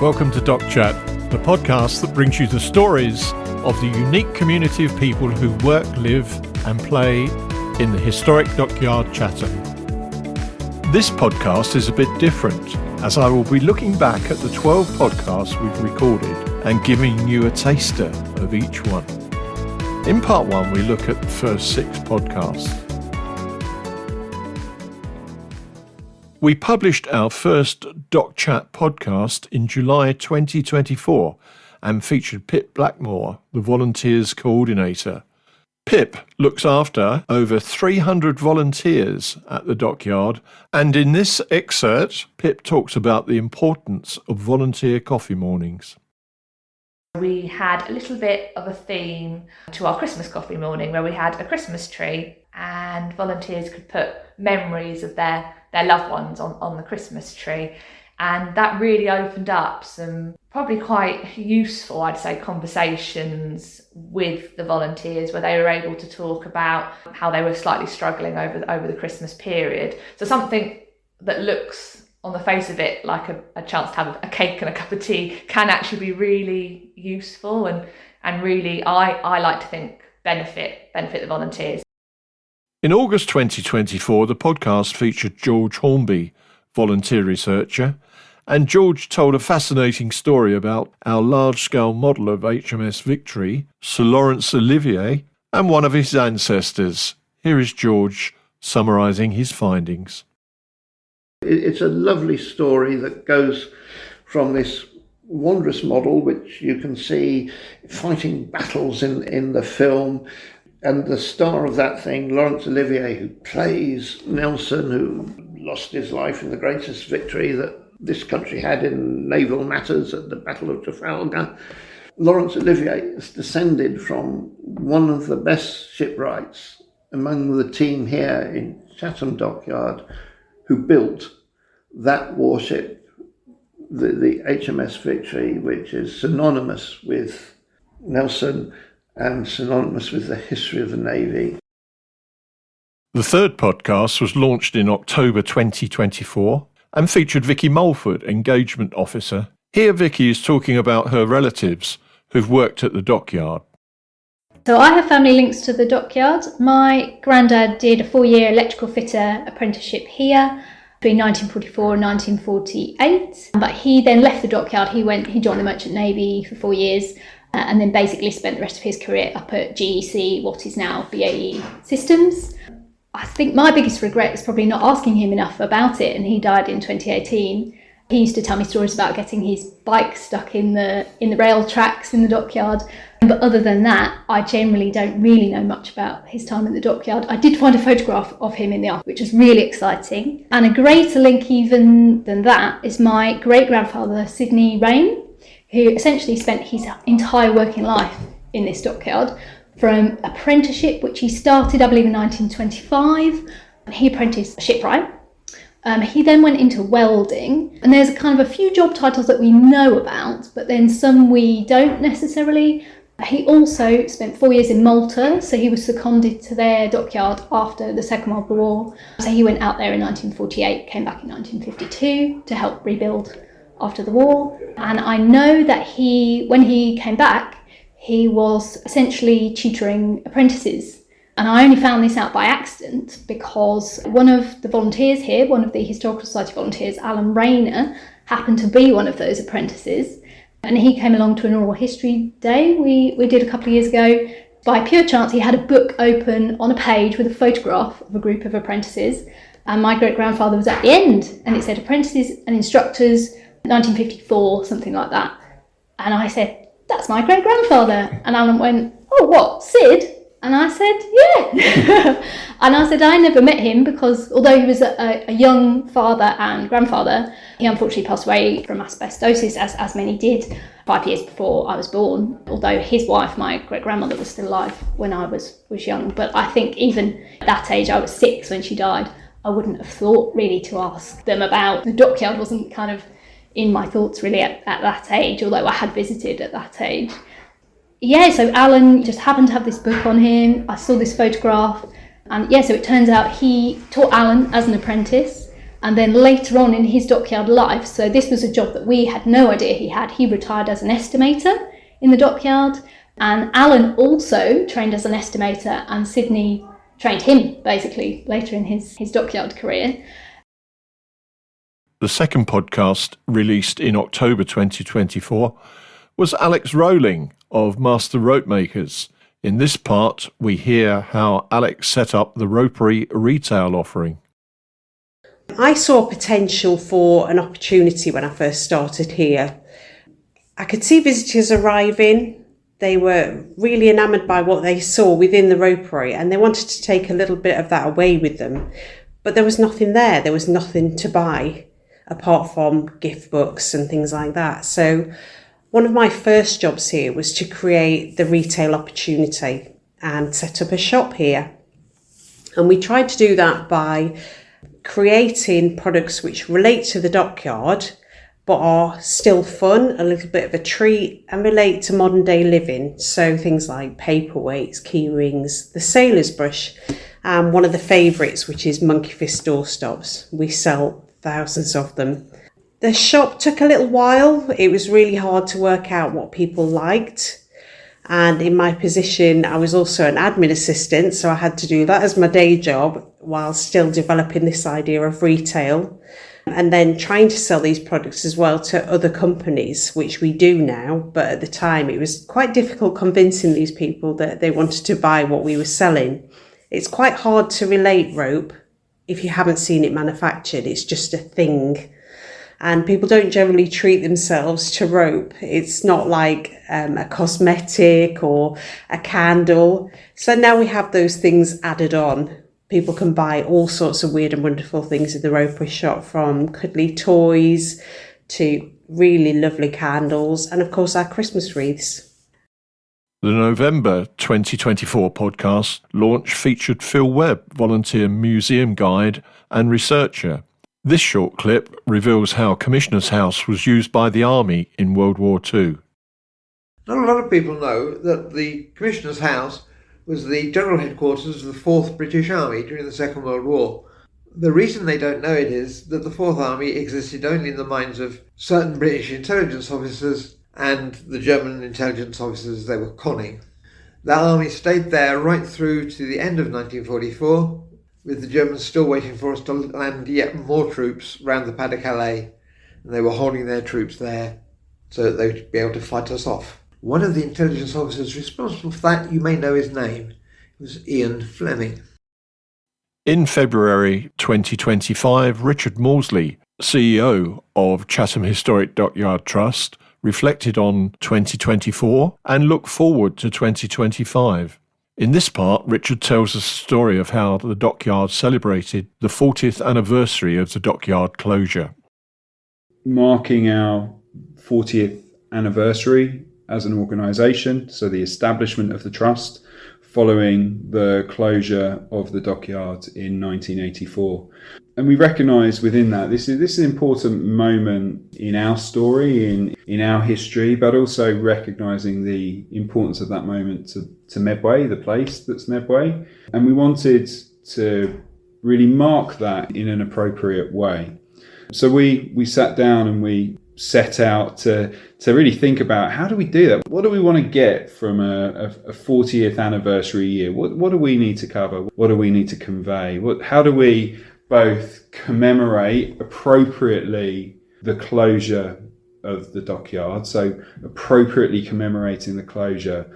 Welcome to Dock Chat, the podcast that brings you the stories of the unique community of people who work, live and play in the Historic Dockyard Chatham. This podcast is a bit different, as I will be looking back at the 12 podcasts we've recorded and giving you a taster of each one. In part one, we look at the first 6 podcasts. We published our first Dock Chat podcast in July 2024 and featured Pip Blackmore, the Volunteers Coordinator. Pip looks after over 300 volunteers at the dockyard, and in this excerpt, Pip talks about the importance of volunteer coffee mornings. We had a little bit of a theme to our Christmas coffee morning where we had a Christmas tree and volunteers could put memories of their loved ones on the Christmas tree. And that really opened up some probably quite useful, I'd say, conversations with the volunteers where they were able to talk about how they were slightly struggling over the Christmas period. So something that looks on the face of it like a chance to have a cake and a cup of tea can actually be really useful and really, I like to think, benefit the volunteers. In August 2024, the podcast featured George Hornby, volunteer researcher, and George told a fascinating story about our large-scale model of HMS Victory, Sir Laurence Olivier, and one of his ancestors. Here is George summarising his findings. It's a lovely story that goes from this wondrous model, which you can see fighting battles in the film, and the star of that thing, Laurence Olivier, who plays Nelson, who lost his life in the greatest victory that this country had in naval matters at the Battle of Trafalgar. Laurence Olivier is descended from one of the best shipwrights among the team here in Chatham Dockyard, who built that warship, the HMS Victory, which is synonymous with Nelson and synonymous with the history of the Navy. The third podcast was launched in October 2024 and featured Vicky Mulford, Engagement Officer. Here Vicky is talking about her relatives who've worked at the dockyard. So I have family links to the dockyard. My granddad did a 4-year electrical fitter apprenticeship here between 1944 and 1948. But he then left the dockyard. He joined the Merchant Navy for 4 years and then basically spent the rest of his career up at GEC, what is now BAE Systems. I think my biggest regret is probably not asking him enough about it, and he died in 2018. He used to tell me stories about getting his bike stuck in the rail tracks in the dockyard. But other than that, I generally don't really know much about his time in the dockyard. I did find a photograph of him in the archive, which was really exciting. And a greater link even than that is my great-grandfather, Sidney Raine, who essentially spent his entire working life in this dockyard, from apprenticeship, which he started, I believe, in 1925. He apprenticed shipwright. He then went into welding, and there's kind of a few job titles that we know about, but then some we don't necessarily. He also spent 4 years in Malta, so he was seconded to their dockyard after the Second World War. So he went out there in 1948, came back in 1952 to help rebuild after the war. And I know that when he came back, he was essentially tutoring apprentices. And I only found this out by accident because one of the volunteers here, one of the Historical Society volunteers, Alan Rayner, happened to be one of those apprentices. And he came along to an oral history day we did a couple of years ago. By pure chance, he had a book open on a page with a photograph of a group of apprentices. And my great-grandfather was at the end, and it said apprentices and instructors, 1954, something like that. And I said, "That's my great-grandfather." And Alan went, "Oh, what, Sid?" And I said, "Yeah." And I said, I never met him because although he was a young father and grandfather, he unfortunately passed away from asbestosis, as many did, 5 years before I was born. Although his wife, my great-grandmother, was still alive when I was young. But I think even at that age, I was 6 when she died, I wouldn't have thought really to ask them about. The dockyard wasn't kind of in my thoughts really at that age, although I had visited at that age. Yeah, so Alan just happened to have this book on him. I saw this photograph, and so it turns out he taught Alan as an apprentice, And then later on in his dockyard life, so this was a job that we had no idea he had, he retired as an estimator in the dockyard. And Alan also trained as an estimator, and Sydney trained him basically later in his dockyard career. The second podcast, released in October 2024, was Alex Rowling of Master Ropemakers. In this part, we hear how Alex set up the ropery retail offering. I saw potential for an opportunity when I first started here. I could see visitors arriving. They were really enamoured by what they saw within the ropery, and they wanted to take a little bit of that away with them. But there was nothing there. There was nothing to buy apart from gift books and things like that. So one of my first jobs here was to create the retail opportunity and set up a shop here. And we tried to do that by creating products which relate to the dockyard but are still fun, a little bit of a treat, and relate to modern day living. So things like paperweights, key rings, the sailor's brush, and one of the favourites, which is monkey fist doorstops. We sell thousands of them. The shop took a little while. It was really hard to work out what people liked. And in my position, I was also an admin assistant, so I had to do that as my day job while still developing this idea of retail. And then trying to sell these products as well to other companies, which we do now. But at the time, it was quite difficult convincing these people that they wanted to buy what we were selling. It's quite hard to relate rope if you haven't seen it manufactured. It's just a thing. And people don't generally treat themselves to rope. It's not like a cosmetic or a candle. So now we have those things added on. People can buy all sorts of weird and wonderful things in the ropery shop, from cuddly toys to really lovely candles, and of course our Christmas wreaths. The November 2024 podcast launch featured Phil Webb, volunteer museum guide and researcher. This short clip reveals how Commissioner's House was used by the Army in World War II. Not a lot of people know that the Commissioner's House was the general headquarters of the 4th British Army during the Second World War. The reason they don't know it is that the 4th Army existed only in the minds of certain British intelligence officers and the German intelligence officers they were conning. The army stayed there right through to the end of 1944, with the Germans still waiting for us to land yet more troops round the Pas-de-Calais, and they were holding their troops there so that they would be able to fight us off. One of the intelligence officers responsible for that, you may know his name, was Ian Fleming. In February 2025, Richard Maudsley, CEO of Chatham Historic Dockyard Trust, reflected on 2024 and looked forward to 2025. In this part, Richard tells us a story of how the dockyard celebrated the 40th anniversary of the dockyard closure. Marking our 40th anniversary as an organisation, so the establishment of the trust following the closure of the dockyard in 1984. And we recognise within that this is an important moment in our story, in our history, but also recognising the importance of that moment to Medway, the place that's Medway. And we wanted to really mark that in an appropriate way. So we sat down and we set out to really think about, how do we do that? What do we want to get from a 40th anniversary year? What do we need to cover? What do we need to convey? How do we both commemorate appropriately the closure of the dockyard, so appropriately commemorating the closure,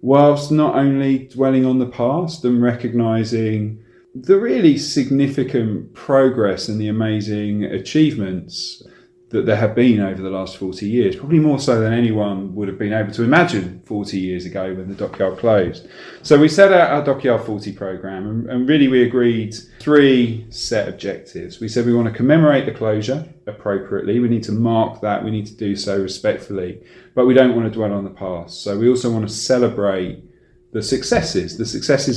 whilst not only dwelling on the past and recognising the really significant progress and the amazing achievements that there have been over the last 40 years, probably more so than anyone would have been able to imagine 40 years ago when the dockyard closed. So we set out our Dockyard 40 programme, and really we agreed 3 set objectives. We said we want to commemorate the closure appropriately, we need to mark that, we need to do so respectfully, but we don't want to dwell on the past. So we also want to celebrate the successes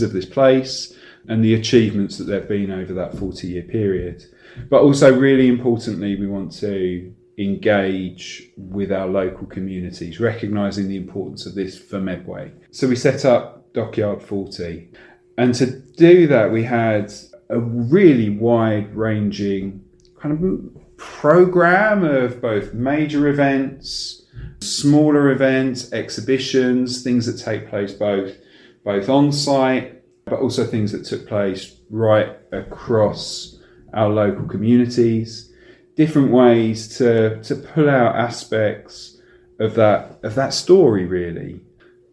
of this place and the achievements that there have been over that 40-year period. But also, really importantly, we want to engage with our local communities, recognising the importance of this for Medway. So we set up Dockyard 40. And to do that, we had a really wide-ranging kind of program of both major events, smaller events, exhibitions, things that take place both on site, but also things that took place right across our local communities. Different ways to pull out aspects of that story, really.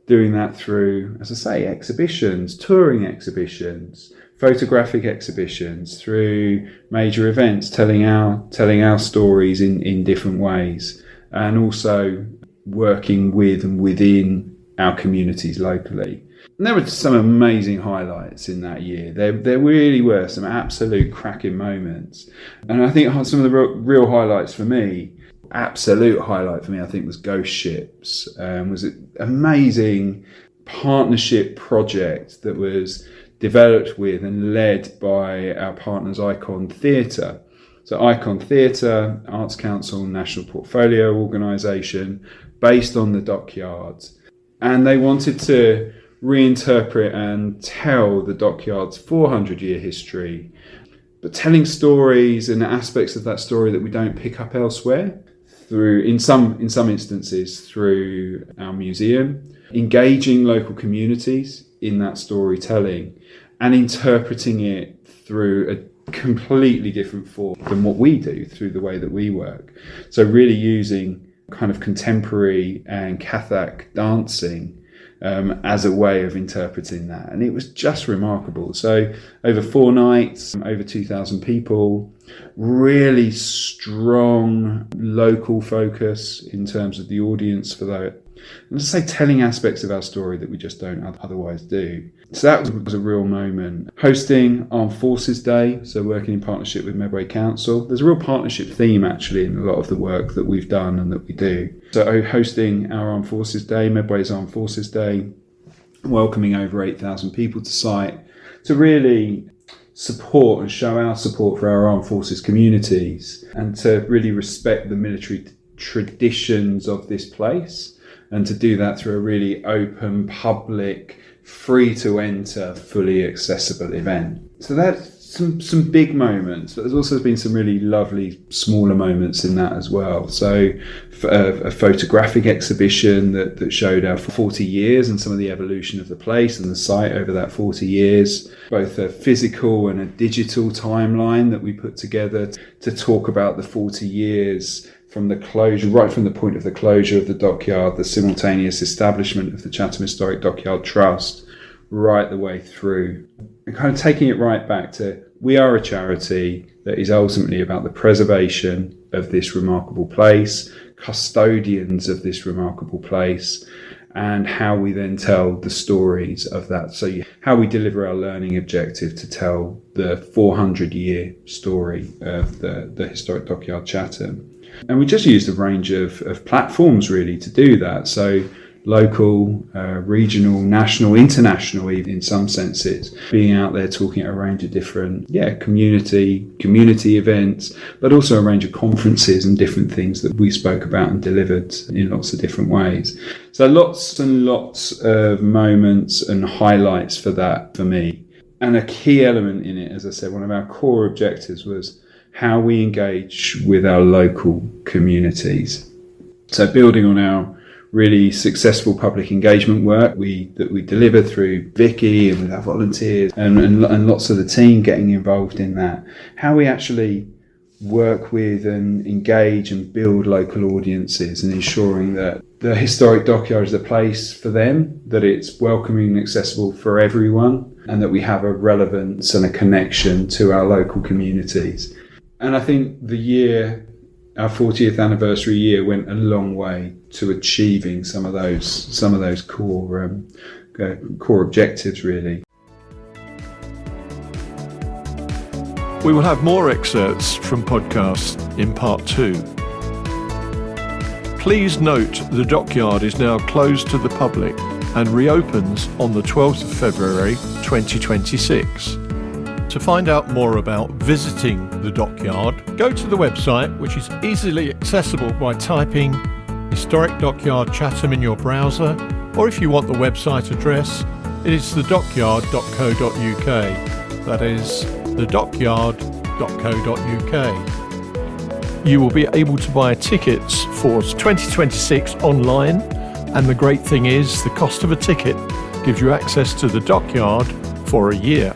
Doing that through, as I say, exhibitions, touring exhibitions, photographic exhibitions, through major events, telling our stories in different ways, and also working with and within our communities locally. And there were some amazing highlights in that year. There really were some absolute cracking moments. And I think some of the real highlights for me, absolute highlight for me, I think, was Ghost Ships. Was an amazing partnership project that was developed with and led by our partners Icon Theatre. So Icon Theatre, Arts Council, National Portfolio Organisation, based on the Dockyards. And they wanted to reinterpret and tell the Dockyard's 400-year history, but telling stories and aspects of that story that we don't pick up elsewhere, through in some instances through our museum, engaging local communities in that storytelling and interpreting it through a completely different form than what we do, through the way that we work. So really using kind of contemporary and Kathak dancing as a way of interpreting that. And it was just remarkable. So over 4 nights, over 2,000 people, really strong local focus in terms of the audience for that. And as I say, telling aspects of our story that we just don't otherwise do. So that was a real moment. Hosting Armed Forces Day, so working in partnership with Medway Council. There's a real partnership theme actually in a lot of the work that we've done and that we do. So hosting our Armed Forces Day, Medway's Armed Forces Day, welcoming over 8,000 people to site to really support and show our support for our armed forces communities and to really respect the military traditions of this place, and to do that through a really open, public, free to enter, fully accessible event. So that's some big moments, but there's also been some really lovely smaller moments in that as well. So a photographic exhibition that showed our 40 years and some of the evolution of the place and the site over that 40 years, both a physical and a digital timeline that we put together to talk about the 40 years from the closure, right from the point of the closure of the dockyard, the simultaneous establishment of the Chatham Historic Dockyard Trust, right the way through. And kind of taking it right back to, we are a charity that is ultimately about the preservation of this remarkable place, custodians of this remarkable place, and how we then tell the stories of that. So how we deliver our learning objective to tell the 400-year story of the Historic Dockyard Chatham. And we just used a range of platforms really to do that. So local, regional, national, international, even in some senses, being out there talking at a range of different community events, but also a range of conferences and different things that we spoke about and delivered in lots of different ways. So lots and lots of moments and highlights for that for me. And a key element in it, as I said, one of our core objectives was how we engage with our local communities. So building on our really successful public engagement work that we deliver through Vicky and with our volunteers and lots of the team getting involved in that, how we actually work with and engage and build local audiences and ensuring that the Historic Dockyard is a place for them, that it's welcoming and accessible for everyone, and that we have a relevance and a connection to our local communities. And I think our 40th anniversary year went a long way to achieving some of those core objectives really. We will have more excerpts from podcasts in part 2. Please note the dockyard is now closed to the public and reopens on the 12th of February 2026. To find out more about visiting the dockyard, go to the website, which is easily accessible by typing Historic Dockyard Chatham in your browser, or if you want the website address, it is thedockyard.co.uk. That is thedockyard.co.uk. You will be able to buy tickets for 2026 online, and the great thing is the cost of a ticket gives you access to the dockyard for a year.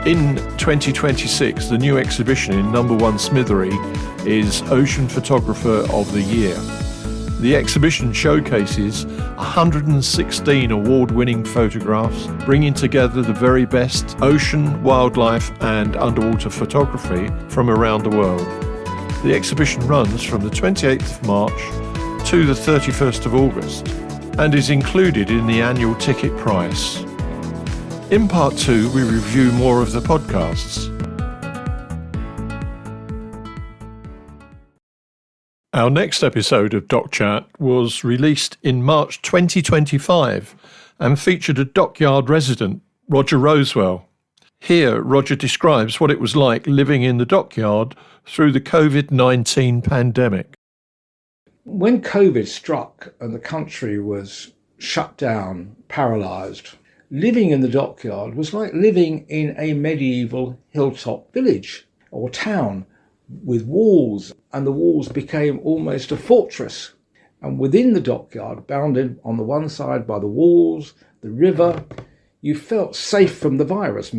In 2026, the new exhibition in Number 1 Smithery is Ocean Photographer of the Year. The exhibition showcases 116 award-winning photographs, bringing together the very best ocean, wildlife and underwater photography from around the world. The exhibition runs from the 28th of March to the 31st of August and is included in the annual ticket price. In part 2, we review more of the podcasts. Our next episode of Doc Chat was released in March 2025 and featured a dockyard resident, Roger Rosewell. Here, Roger describes what it was like living in the dockyard through the COVID-19 pandemic. When COVID struck and the country was shut down, paralysed, living in the dockyard was like living in a medieval hilltop village or town with walls, and the walls became almost a fortress. And within the dockyard, bounded on the one side by the walls, the river, you felt safe from the virus.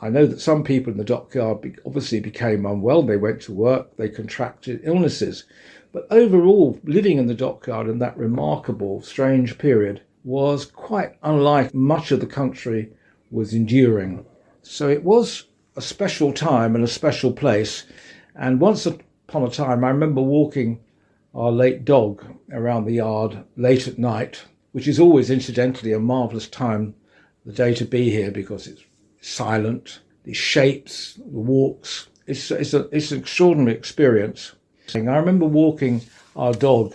I know that some people in the dockyard obviously became unwell. They went to work, they contracted illnesses. But overall, living in the dockyard in that remarkable, strange period was quite unlike much of the country was enduring. So it was a special time and a special place. And once upon a time, I remember walking our late dog around the yard late at night, which is always, incidentally, a marvellous time of the day to be here because it's silent, the shapes, the walks. It's an extraordinary experience. I remember walking our dog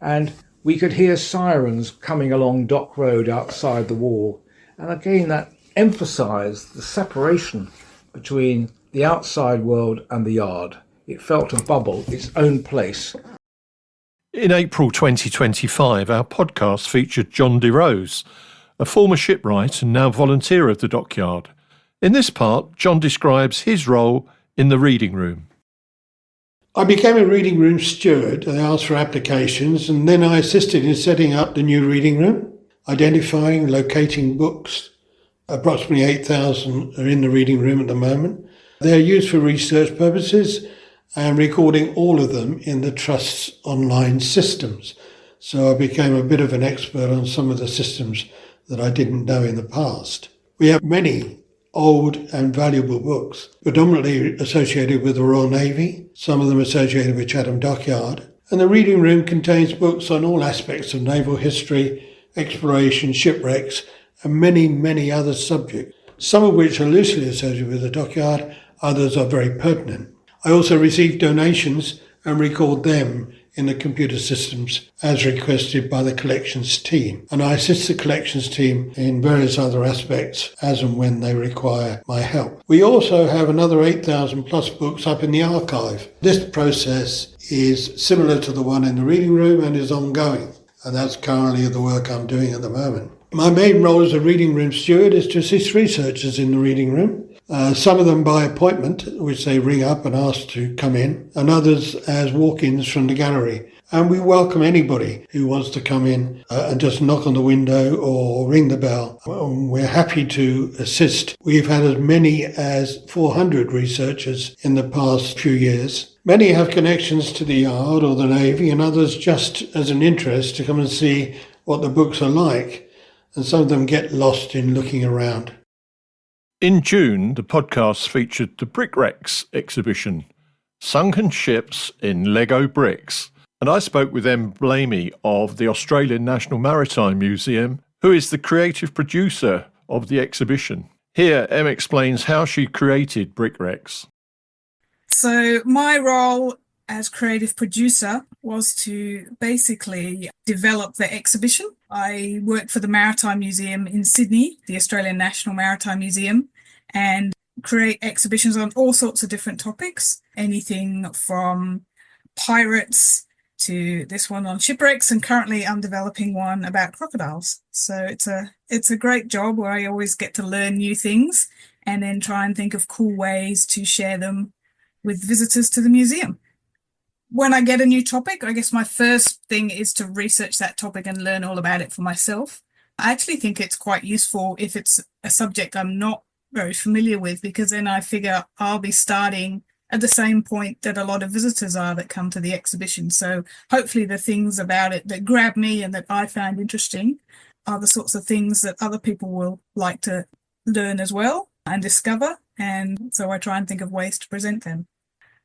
and we could hear sirens coming along Dock Road outside the wall. And again, that emphasised the separation between the outside world and the yard. It felt a bubble, its own place. In April 2025, our podcast featured John DeRose, a former shipwright and now volunteer of the dockyard. In this part, John describes his role in the reading room. I became a reading room steward. I asked for applications and then I assisted in setting up the new reading room, identifying, locating books. Approximately 8,000 are in the reading room at the moment. They're used for research purposes and recording all of them in the Trust's online systems. So I became a bit of an expert on some of the systems that I didn't know in the past. We have many old and valuable books, predominantly associated with the Royal Navy, some of them associated with Chatham Dockyard. And the reading room contains books on all aspects of naval history, exploration, shipwrecks, and many, many other subjects, some of which are loosely associated with the dockyard, others are very pertinent. I also receive donations and record them in the computer systems as requested by the collections team. And I assist the collections team in various other aspects as and when they require my help. We also have another 8,000 plus books up in the archive. This process is similar to the one in the reading room and is ongoing. And that's currently the work I'm doing at the moment. My main role as a reading room steward is to assist researchers in the reading room. Some of them by appointment, which they ring up and ask to come in, and others as walk-ins from the gallery. And we welcome anybody who wants to come in and just knock on the window or ring the bell. We're happy to assist. We've had as many as 400 researchers in the past few years. Many have connections to the yard or the Navy, and others just as an interest to come and see what the books are like. And some of them get lost in looking around. In June, the podcast featured the Brickwrecks exhibition, Sunken Ships in Lego Bricks. And I spoke with Em Blamey of the Australian National Maritime Museum, who is the creative producer of the exhibition. Here, Em explains how she created Brickwrecks. So my role as creative producer was to basically develop the exhibition. I worked for the Maritime Museum in Sydney, the Australian National Maritime Museum, and create exhibitions on all sorts of different topics, anything from pirates to this one on shipwrecks, and currently I'm developing one about crocodiles. So it's a great job where I always get to learn new things and then try and think of cool ways to share them with visitors to the museum. When I get a new topic, I guess my first thing is to research that topic and learn all about it for myself. I actually think it's quite useful if it's a subject I'm not very familiar with, because then I figure I'll be starting at the same point that a lot of visitors are that come to the exhibition. So hopefully the things about it that grab me and that I find interesting are the sorts of things that other people will like to learn as well and discover. And so I try and think of ways to present them.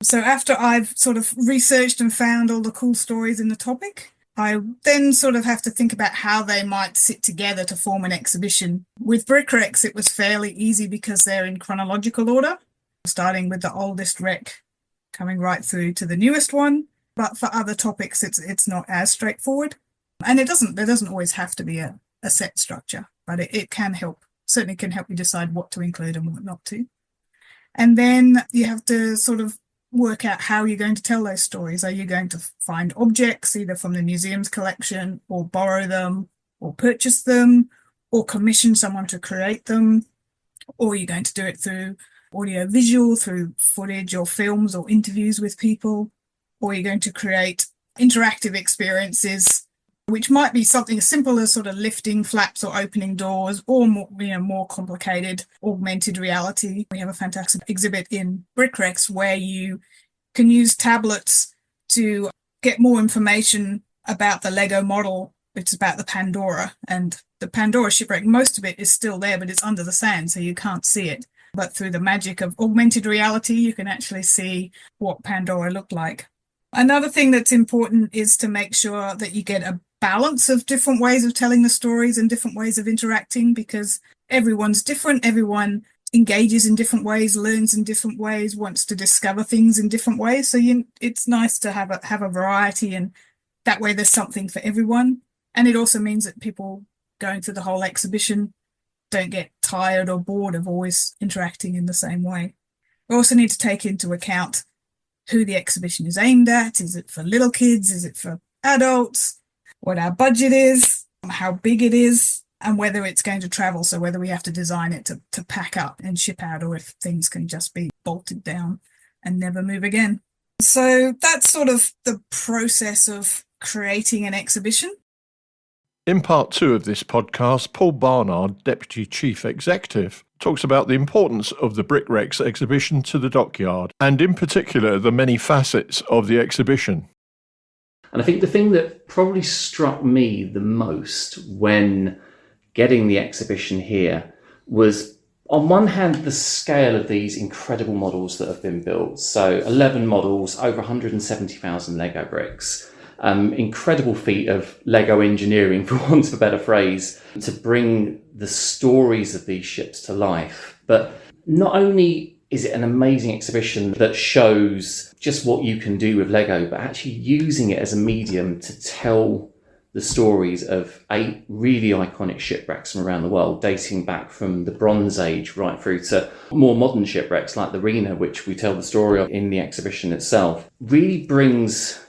So after I've sort of researched and found all the cool stories in the topic, I then sort of have to think about how they might sit together to form an exhibition. With brick wrecks, it was fairly easy because they're in chronological order, starting with the oldest wreck, coming right through to the newest one. But for other topics, it's not as straightforward. And there doesn't always have to be a set structure, but it can help, certainly can help you decide what to include and what not to. And then you have to sort of work out how you're going to tell those stories. Are you going to find objects either from the museum's collection, or borrow them, or purchase them, or commission someone to create them? Or are you going to do it through audio visual, through footage or films or interviews with people? Or are you going to create interactive experiences, which might be something as simple as sort of lifting flaps or opening doors, or more complicated augmented reality. We have a fantastic exhibit in Brickrex where you can use tablets to get more information about the Lego model, which is about the Pandora. And the Pandora shipwreck, most of it is still there, but it's under the sand, so you can't see it. But through the magic of augmented reality, you can actually see what Pandora looked like. Another thing that's important is to make sure that you get a balance of different ways of telling the stories and different ways of interacting, because everyone's different. Everyone engages in different ways, learns in different ways, wants to discover things in different ways. So it's nice to have a variety, and that way there's something for everyone. And it also means that people going through the whole exhibition don't get tired or bored of always interacting in the same way. We also need to take into account who the exhibition is aimed at. Is it for little kids? Is it for adults? What our budget is, how big it is, and whether it's going to travel. So whether we have to design it to pack up and ship out, or if things can just be bolted down and never move again. So that's sort of the process of creating an exhibition. In part 2 of this podcast, Paul Barnard, Deputy Chief Executive, talks about the importance of the Brickrex exhibition to the dockyard, and in particular the many facets of the exhibition. And I think the thing that probably struck me the most when getting the exhibition here was, on one hand, the scale of these incredible models that have been built. So 11 models, over 170,000 Lego bricks. Incredible feat of Lego engineering, for want of a better phrase, to bring the stories of these ships to life. But not only is it an amazing exhibition that shows just what you can do with Lego, but actually using it as a medium to tell the stories of 8 really iconic shipwrecks from around the world, dating back from the Bronze Age right through to more modern shipwrecks like the Rena, which we tell the story of in the exhibition itself, really brings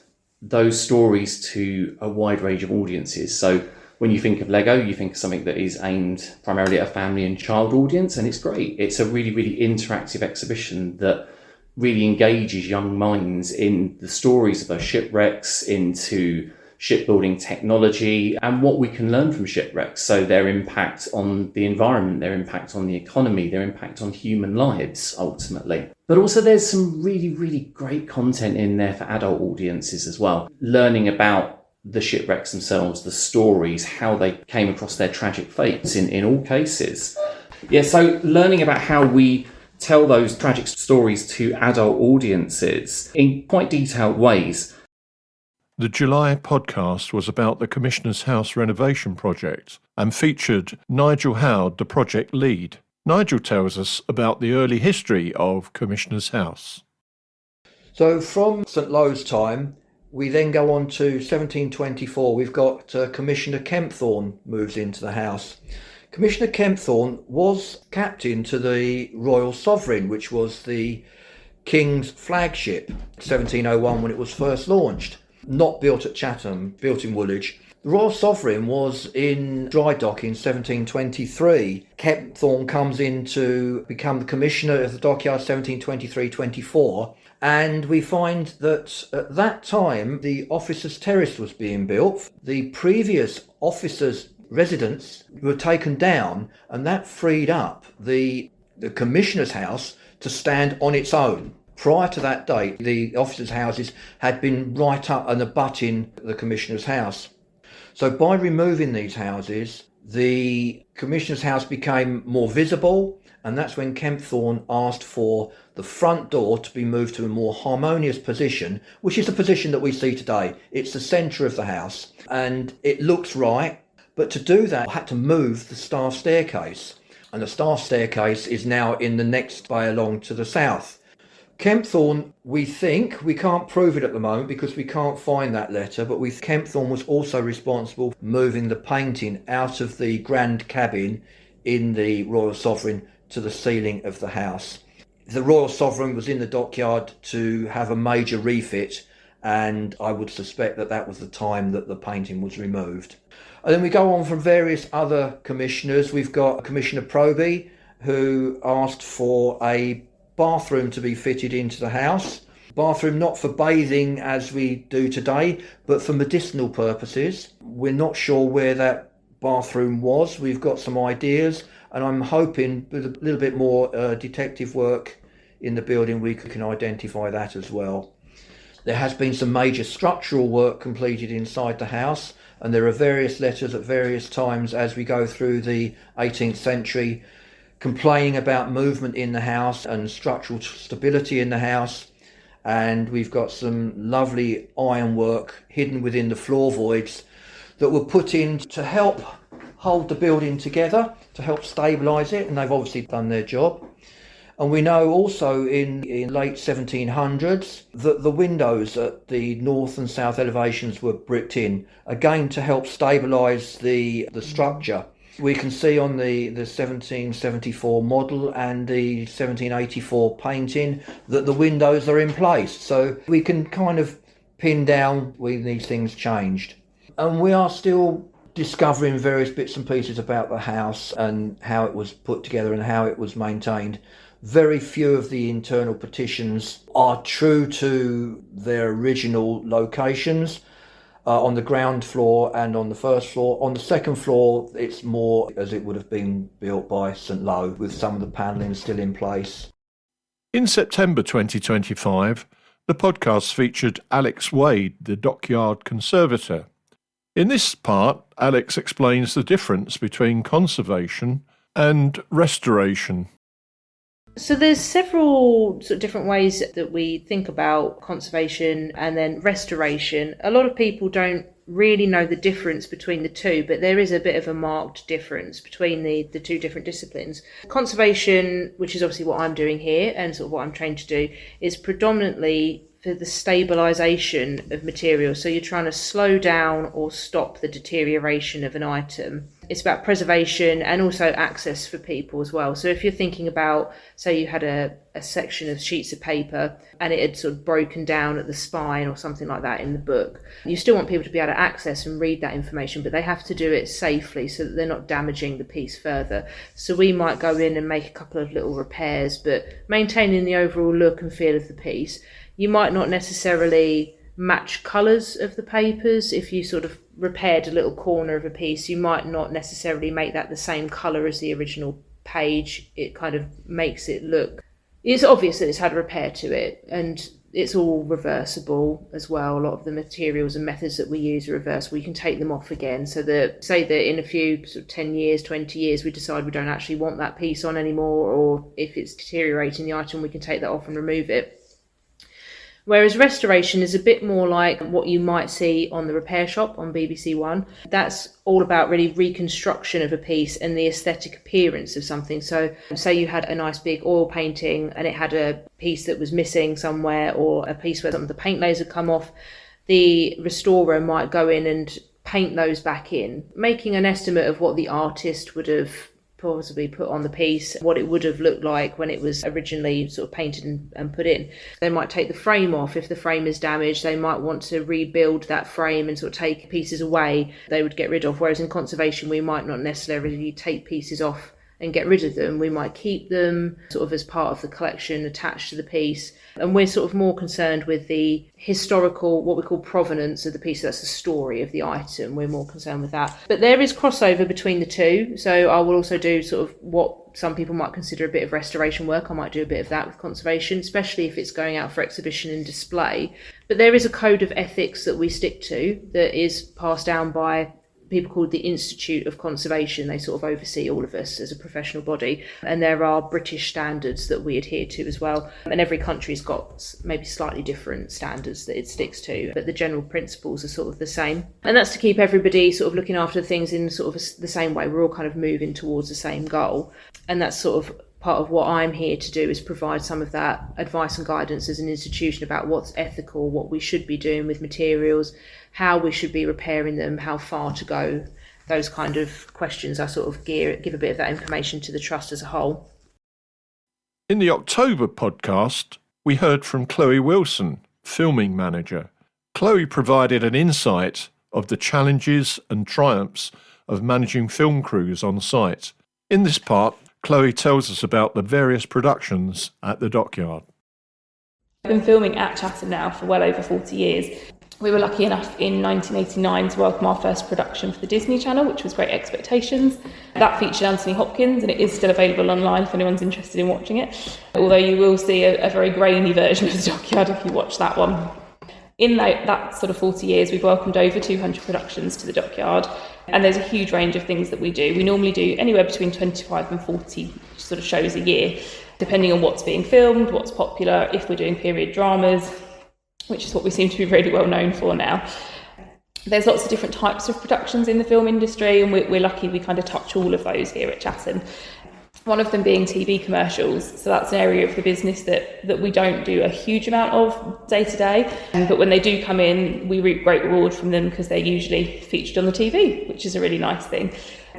those stories to a wide range of audiences. So when you think of Lego, you think of something that is aimed primarily at a family and child audience, and it's great. It's a really, really interactive exhibition that really engages young minds in the stories of those shipwrecks, into shipbuilding technology and what we can learn from shipwrecks. So their impact on the environment, their impact on the economy, their impact on human lives, ultimately. But also there's some really, really great content in there for adult audiences as well. Learning about the shipwrecks themselves, the stories, how they came across their tragic fates in all cases. Yeah, so learning about how we tell those tragic stories to adult audiences in quite detailed ways. The July podcast was about the Commissioner's House renovation project and featured Nigel Howard, the project lead. Nigel tells us about the early history of Commissioner's House. So from St Lo's time, we then go on to 1724. We've got Commissioner Kempthorne moves into the house. Commissioner Kempthorne was captain to the Royal Sovereign, which was the King's flagship, 1701 when it was first launched. Not built at Chatham, built in Woolwich. The Royal Sovereign was in dry dock in 1723. Kempthorne comes in to become the Commissioner of the Dockyard 1723-24, And we find that at that time, the officers' terrace was being built. The previous officers' residence were taken down, and that freed up the commissioner's house to stand on its own. Prior to that date, the officers' houses had been right up and abutting the commissioner's house. So by removing these houses, the commissioner's house became more visible, and that's when Kempthorne asked for the front door to be moved to a more harmonious position, which is the position that we see today. It's the centre of the house, and it looks right, but to do that, I had to move the staff staircase, and the staff staircase is now in the next bay along to the south. Kempthorne, we think, we can't prove it at the moment because we can't find that letter, but Kempthorne was also responsible for moving the painting out of the grand cabin in the Royal Sovereign to the ceiling of the house. The Royal Sovereign was in the dockyard to have a major refit, and I would suspect that that was the time that the painting was removed. And then we go on from various other commissioners. We've got Commissioner Proby, who asked for a bathroom to be fitted into the house. Bathroom not for bathing as we do today, but for medicinal purposes. We're not sure where that bathroom was. We've got some ideas, and I'm hoping with a little bit more detective work in the building we can identify that as well. There has been some major structural work completed inside the house, and there are various letters at various times as we go through the 18th century complaining about movement in the house and structural stability in the house. And we've got some lovely ironwork hidden within the floor voids that were put in to help hold the building together, to help stabilise it, and they've obviously done their job. And we know also in late 1700s that the windows at the north and south elevations were bricked in, again to help stabilise the structure. We can see on the 1774 model and the 1784 painting that the windows are in place. So we can kind of pin down when these things changed. And we are still discovering various bits and pieces about the house and how it was put together and how it was maintained. Very few of the internal partitions are true to their original locations. On the ground floor and on the first floor. On the second floor, it's more as it would have been built by St Lowe, with some of the panelling still in place. In September 2025, the podcast featured Alex Wade, the dockyard conservator. In this part, Alex explains the difference between conservation and restoration. So there's several sort of different ways that we think about conservation and then restoration. A lot of people don't really know the difference between the two, but there is a bit of a marked difference between the two different disciplines. Conservation, which is obviously what I'm doing here and sort of what I'm trained to do, is predominantly for the stabilisation of materials. So you're trying to slow down or stop the deterioration of an item. It's about preservation and also access for people as well. So if you're thinking about, say you had a section of sheets of paper and it had sort of broken down at the spine or something like that in the book, you still want people to be able to access and read that information, but they have to do it safely so that they're not damaging the piece further. So we might go in and make a couple of little repairs, but maintaining the overall look and feel of the piece. You might not necessarily match colours of the papers. If you sort of repaired a little corner of a piece, you might not necessarily make that the same colour as the original page. It kind of makes it look... It's obvious that it's had a repair to it, and it's all reversible as well. A lot of the materials and methods that we use are reversible. You can take them off again, so that, say that in a few sort of 10 years, 20 years, we decide we don't actually want that piece on anymore, or if it's deteriorating the item, we can take that off and remove it. Whereas restoration is a bit more like what you might see on the Repair Shop on BBC One. That's all about really reconstruction of a piece and the aesthetic appearance of something. So say you had a nice big oil painting and it had a piece that was missing somewhere, or a piece where some of the paint layers had come off. The restorer might go in and paint those back in, making an estimate of what the artist would have possibly put on the piece, what it would have looked like when it was originally sort of painted and put in. They might take the frame off. If the frame is damaged, they might want to rebuild that frame and sort of take pieces away they would get rid of, whereas in conservation we might not necessarily take pieces off and get rid of them. We might keep them sort of as part of the collection attached to the piece. And we're sort of more concerned with the historical, what we call provenance of the piece. That's the story of the item. We're more concerned with that. But there is crossover between the two. So I will also do sort of what some people might consider a bit of restoration work. I might do a bit of that with conservation, especially if it's going out for exhibition and display. But there is a code of ethics that we stick to that is passed down by people called the Institute of Conservation. They sort of oversee all of us as a professional body, and there are British standards that we adhere to as well, and every country's got maybe slightly different standards that it sticks to, but the general principles are sort of the same, and that's to keep everybody sort of looking after things in sort of the same way. We're all kind of moving towards the same goal, and that's sort of part of what I'm here to do, is provide some of that advice and guidance as an institution about what's ethical, what we should be doing with materials, how we should be repairing them, how far to go, those kind of questions. I sort of give a bit of that information to the Trust as a whole. In the October podcast, we heard from Chloe Wilson, filming manager. Chloe provided an insight of the challenges and triumphs of managing film crews on site. In this part, Chloe tells us about the various productions at the Dockyard. I've been filming at Chatham now for well over 40 years. We were lucky enough in 1989 to welcome our first production for the Disney Channel, which was Great Expectations. That featured Anthony Hopkins, and it is still available online if anyone's interested in watching it. Although you will see a very grainy version of the Dockyard if you watch that one. In that sort of 40 years, we've welcomed over 200 productions to the Dockyard, and there's a huge range of things that we do. We normally do anywhere between 25 and 40 sort of shows a year, depending on what's being filmed, what's popular, if we're doing period dramas, which is what we seem to be really well known for now. There's lots of different types of productions in the film industry, and we're lucky we kind of touch all of those here at Chatham. One of them being TV commercials. So that's an area of the business that we don't do a huge amount of day to day. But when they do come in, we reap great reward from them because they're usually featured on the TV, which is a really nice thing.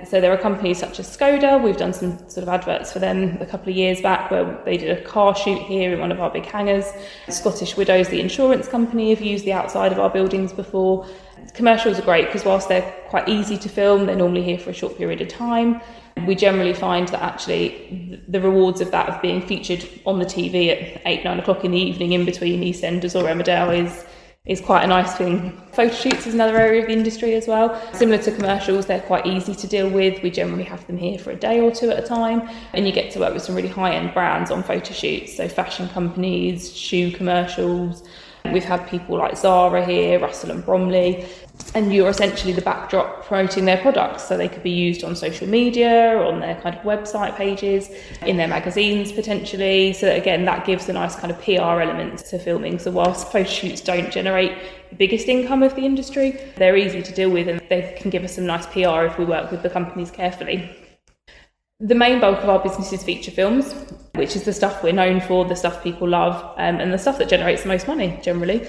So there are companies such as Skoda. We've done some sort of adverts for them a couple of years back where they did a car shoot here in one of our big hangars. Scottish Widows, the insurance company, have used the outside of our buildings before. Commercials are great because whilst they're quite easy to film, they're normally here for a short period of time. We generally find that actually the rewards of that, of being featured on the TV at 8-9 o'clock in the evening in between EastEnders or Emmerdale, is quite a nice thing. Photo shoots is another area of the industry as well. Similar to commercials, they're quite easy to deal with. We generally have them here for a day or two at a time, and you get to work with some really high-end brands on photo shoots, so fashion companies, shoe commercials. We've had people like Zara here, Russell and Bromley, and you're essentially the backdrop promoting their products. So they could be used on social media, on their kind of website pages, in their magazines potentially. So that, again, that gives a nice kind of PR element to filming. So whilst photo shoots don't generate the biggest income of the industry, they're easy to deal with and they can give us some nice PR if we work with the companies carefully. The main bulk of our business is feature films, which is the stuff we're known for, the stuff people love, and the stuff that generates the most money generally.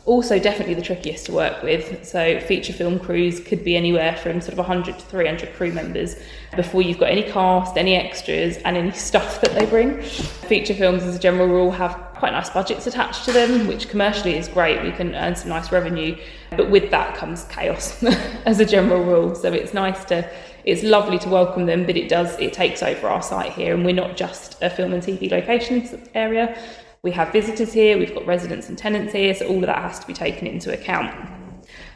Also definitely the trickiest to work with. So feature film crews could be anywhere from sort of 100 to 300 crew members before you've got any cast, any extras and any stuff that they bring. Feature films as a general rule have quite nice budgets attached to them, which commercially is great. We can earn some nice revenue, but with that comes chaos as a general rule. So it's lovely to welcome them, but it takes over our site here, and we're not just a film and TV locations area. We have visitors here, we've got residents and tenants here, so all of that has to be taken into account.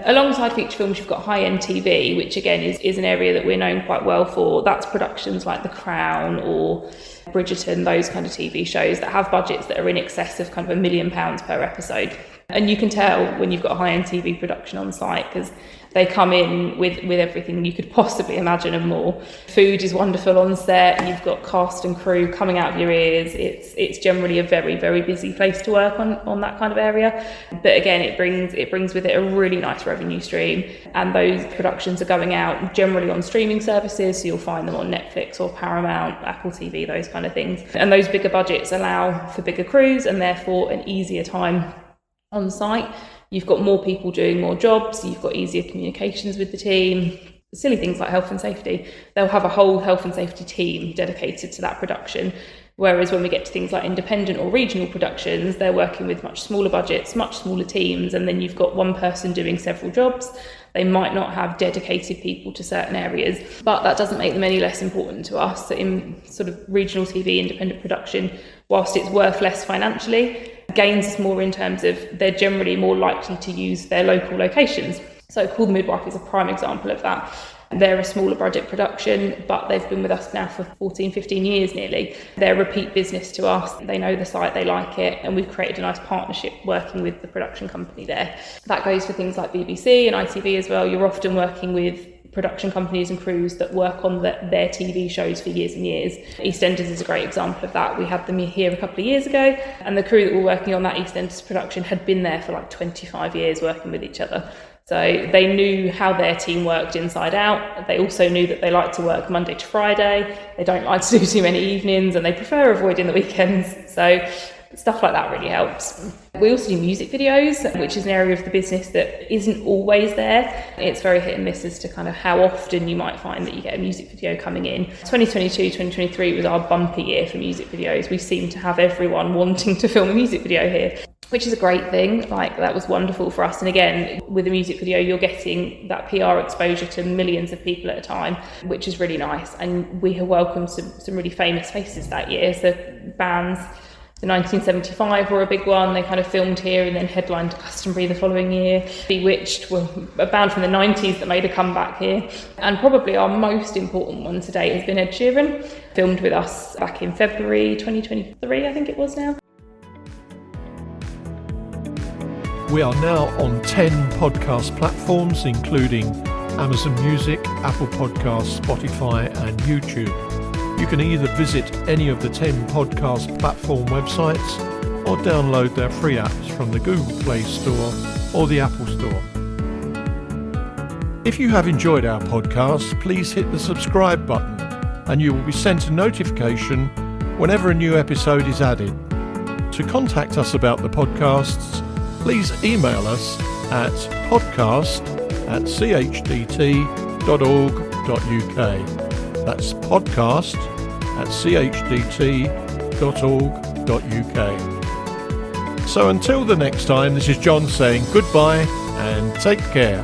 Alongside feature films, you've got high-end TV, which again is an area that we're known quite well for. That's productions like The Crown or Bridgerton, those kind of TV shows that have budgets that are in excess of kind of £1 million per episode. And you can tell when you've got a high-end TV production on site because they come in with everything you could possibly imagine and more. Food is wonderful on set. You've got cast and crew coming out of your ears. It's generally a very, very busy place to work on that kind of area. But again, it brings with it a really nice revenue stream. And those productions are going out generally on streaming services. So you'll find them on Netflix or Paramount, Apple TV, those kind of things. And those bigger budgets allow for bigger crews and therefore an easier time on site. You've got more people doing more jobs, you've got easier communications with the team. Silly things like health and safety. They'll have a whole health and safety team dedicated to that production. Whereas when we get to things like independent or regional productions, they're working with much smaller budgets, much smaller teams, and then you've got one person doing several jobs. They might not have dedicated people to certain areas, but that doesn't make them any less important to us. In sort of regional TV, independent production, whilst it's worth less financially, gains us more in terms of they're generally more likely to use their local locations. So Call the Midwife is a prime example of that. They're a smaller budget production, but they've been with us now for 14, 15 years nearly. They're repeat business to us. They know the site, they like it, and we've created a nice partnership working with the production company there. That goes for things like BBC and ITV as well. You're often working with production companies and crews that work on their TV shows for years and years. EastEnders is a great example of that. We had them here a couple of years ago, and the crew that were working on that EastEnders production had been there for like 25 years working with each other. So they knew how their team worked inside out. They also knew that they like to work Monday to Friday. They don't like to do too many evenings, and they prefer avoiding the weekends. So stuff like that really helps. We also do music videos, which is an area of the business that isn't always there. It's very hit and miss as to kind of how often you might find that you get a music video coming in. 2022, 2023 was our bumper year for music videos. We seem to have everyone wanting to film a music video here, which is a great thing. Like, that was wonderful for us. And again, with a music video, you're getting that PR exposure to millions of people at a time, which is really nice. And we have welcomed some really famous faces that year. So bands, the 1975 were a big one. They kind of filmed here and then headlined to Glastonbury the following year. Bewitched were a band from the 90s that made a comeback here. And probably our most important one to date has been Ed Sheeran, filmed with us back in February 2023, I think it was now. We are now on 10 podcast platforms, including Amazon Music, Apple Podcasts, Spotify and YouTube. You can either visit any of the 10 podcast platform websites or download their free apps from the Google Play Store or the Apple Store. If you have enjoyed our podcast, please hit the subscribe button and you will be sent a notification whenever a new episode is added. To contact us about the podcasts, please email us at podcast@chdt.org.uk. That's podcast@chdt.org.uk. So until the next time, this is John saying goodbye and take care.